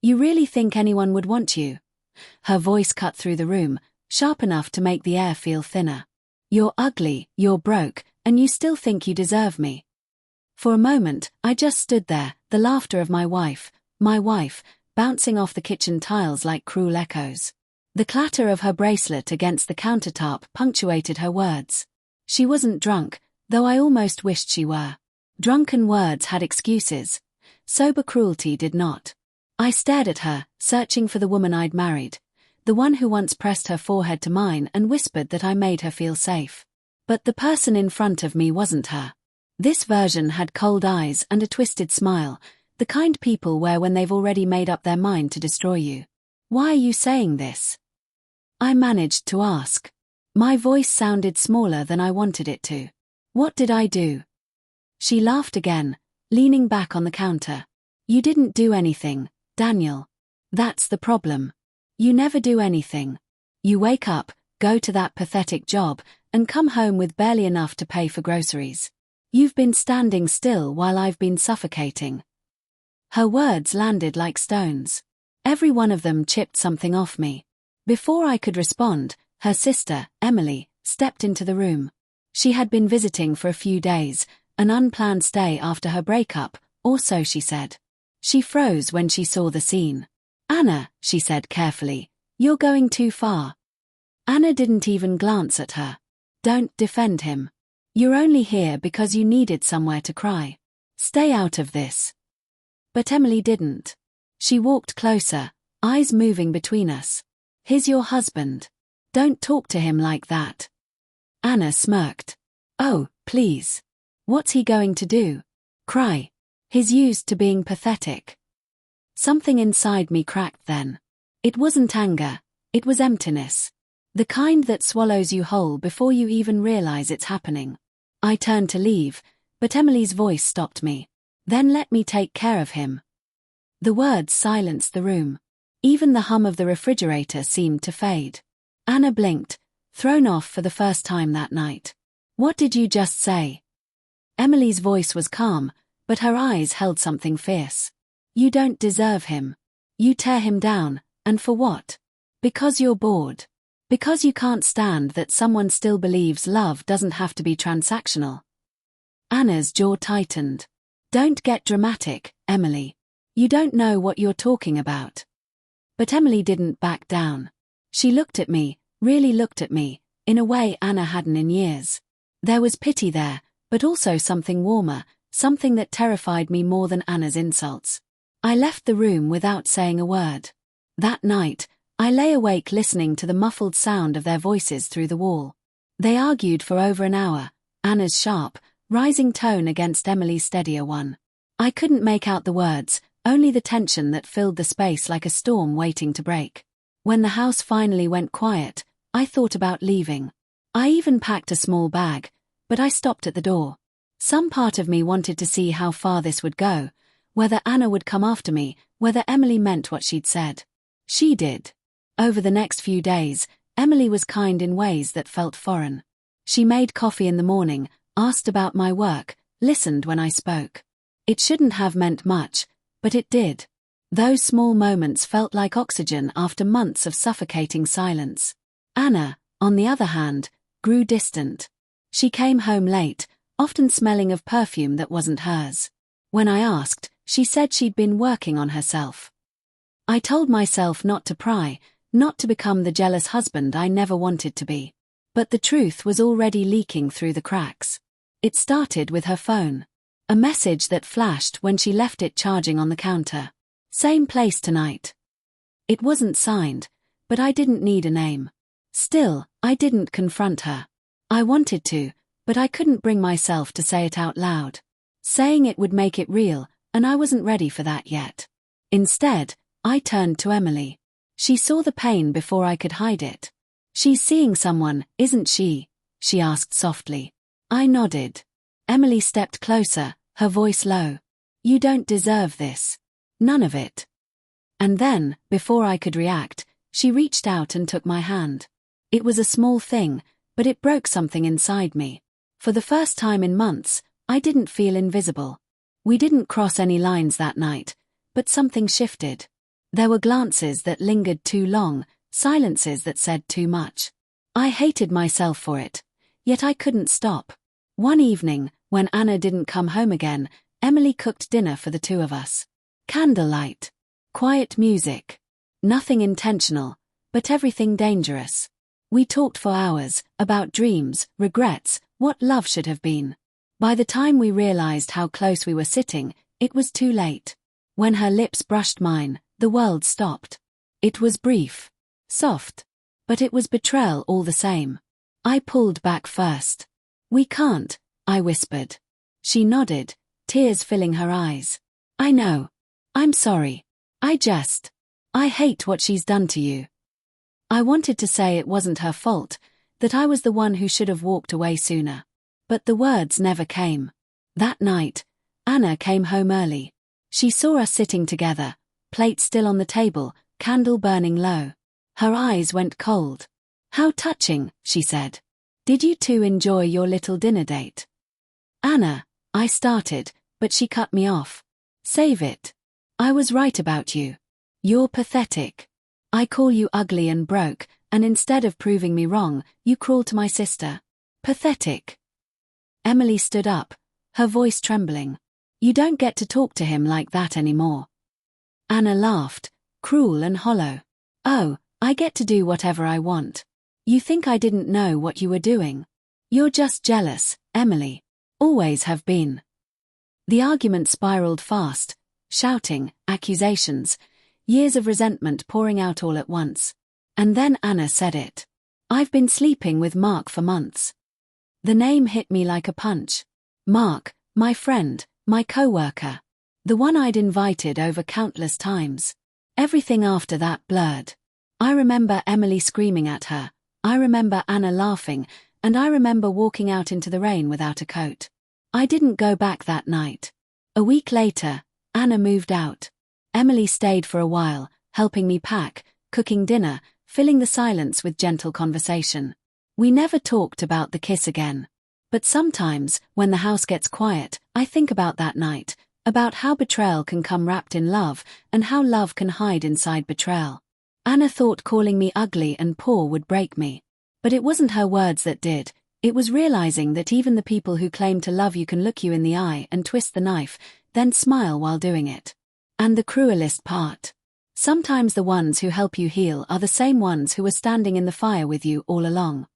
You really think anyone would want you? Her voice cut through the room, sharp enough to make the air feel thinner. You're ugly, you're broke, and you still think you deserve me. For a moment, I just stood there, the laughter of my wife, bouncing off the kitchen tiles like cruel echoes. The clatter of her bracelet against the countertop punctuated her words. She wasn't drunk, though I almost wished she were. Drunken words had excuses. Sober cruelty did not. I stared at her, searching for the woman I'd married, the one who once pressed her forehead to mine and whispered that I made her feel safe. But the person in front of me wasn't her. This version had cold eyes and a twisted smile, the kind people wear when they've already made up their mind to destroy you. Why are you saying this? I managed to ask. My voice sounded smaller than I wanted it to. What did I do? She laughed again, leaning back on the counter. You didn't do anything, Daniel. That's the problem. You never do anything. You wake up, go to that pathetic job, and come home with barely enough to pay for groceries. You've been standing still while I've been suffocating. Her words landed like stones. Every one of them chipped something off me. Before I could respond, her sister, Emily, stepped into the room. She had been visiting for a few days, an unplanned stay after her breakup, or so she said. She froze when she saw the scene. Anna, she said carefully, you're going too far. Anna didn't even glance at her. Don't defend him. You're only here because you needed somewhere to cry. Stay out of this. But Emily didn't. She walked closer, eyes moving between us. He's your husband. Don't talk to him like that. Anna smirked. Oh, please. What's he going to do? Cry. He's used to being pathetic. Something inside me cracked then. It wasn't anger, it was emptiness. The kind that swallows you whole before you even realize it's happening. I turned to leave, but Emily's voice stopped me. Then let me take care of him. The words silenced the room. Even the hum of the refrigerator seemed to fade. Anna blinked, thrown off for the first time that night. What did you just say? Emily's voice was calm, but her eyes held something fierce. You don't deserve him. You tear him down, and for what? Because you're bored. Because you can't stand that someone still believes love doesn't have to be transactional. Anna's jaw tightened. Don't get dramatic, Emily. You don't know what you're talking about. But Emily didn't back down. She looked at me, really looked at me, in a way Anna hadn't in years. There was pity there, but also something warmer, something that terrified me more than Anna's insults. I left the room without saying a word. That night, I lay awake listening to the muffled sound of their voices through the wall. They argued for over an hour, Anna's sharp, rising tone against Emily's steadier one. I couldn't make out the words, only the tension that filled the space like a storm waiting to break. When the house finally went quiet, I thought about leaving. I even packed a small bag, but I stopped at the door. Some part of me wanted to see how far this would go, whether Anna would come after me, whether Emily meant what she'd said. She did. Over the next few days, Emily was kind in ways that felt foreign. She made coffee in the morning, asked about my work, listened when I spoke. It shouldn't have meant much, but it did. Those small moments felt like oxygen after months of suffocating silence. Anna, on the other hand, grew distant. She came home late, often smelling of perfume that wasn't hers. When I asked, she said she'd been working on herself. I told myself not to pry, not to become the jealous husband I never wanted to be. But the truth was already leaking through the cracks. It started with her phone. A message that flashed when she left it charging on the counter. Same place tonight. It wasn't signed, but I didn't need a name. Still, I didn't confront her. I wanted to, but I couldn't bring myself to say it out loud. Saying it would make it real, and I wasn't ready for that yet. Instead, I turned to Emily. She saw the pain before I could hide it. She's seeing someone, isn't she? She asked softly. I nodded. Emily stepped closer, her voice low. You don't deserve this. None of it. And then, before I could react, she reached out and took my hand. It was a small thing, but it broke something inside me. For the first time in months, I didn't feel invisible. We didn't cross any lines that night, but something shifted. There were glances that lingered too long, silences that said too much. I hated myself for it, yet I couldn't stop. One evening, when Anna didn't come home again, Emily cooked dinner for the two of us. Candlelight. Quiet music. Nothing intentional, but everything dangerous. We talked for hours, about dreams, regrets, what love should have been. By the time we realized how close we were sitting, it was too late. When her lips brushed mine, the world stopped. It was brief. Soft. But it was betrayal all the same. I pulled back first. "We can't," I whispered. She nodded, tears filling her eyes. "I know. I'm sorry. I hate what she's done to you." I wanted to say it wasn't her fault, that I was the one who should have walked away sooner. But the words never came. That night, Anna came home early. She saw us sitting together, plate still on the table, candle burning low. Her eyes went cold. "How touching," she said. "Did you two enjoy your little dinner date?" "Anna," I started, but she cut me off. "Save it. I was right about you. You're pathetic. I call you ugly and broke, and instead of proving me wrong, you crawl to my sister. Pathetic." Emily stood up, her voice trembling. "You don't get to talk to him like that anymore." Anna laughed, cruel and hollow. "Oh, I get to do whatever I want. You think I didn't know what you were doing? You're just jealous, Emily. Always have been." The argument spiraled fast, shouting, accusations, years of resentment pouring out all at once. And then Anna said it. "I've been sleeping with Mark for months." The name hit me like a punch. Mark, my friend, my co-worker. The one I'd invited over countless times. Everything after that blurred. I remember Emily screaming at her. I remember Anna laughing, and I remember walking out into the rain without a coat. I didn't go back that night. A week later, Anna moved out. Emily stayed for a while, helping me pack, cooking dinner, filling the silence with gentle conversation. We never talked about the kiss again. But sometimes, when the house gets quiet, I think about that night, about how betrayal can come wrapped in love, and how love can hide inside betrayal. Anna thought calling me ugly and poor would break me. But it wasn't her words that did. It was realizing that even the people who claim to love you can look you in the eye and twist the knife, then smile while doing it. And the cruelest part. Sometimes the ones who help you heal are the same ones who were standing in the fire with you all along.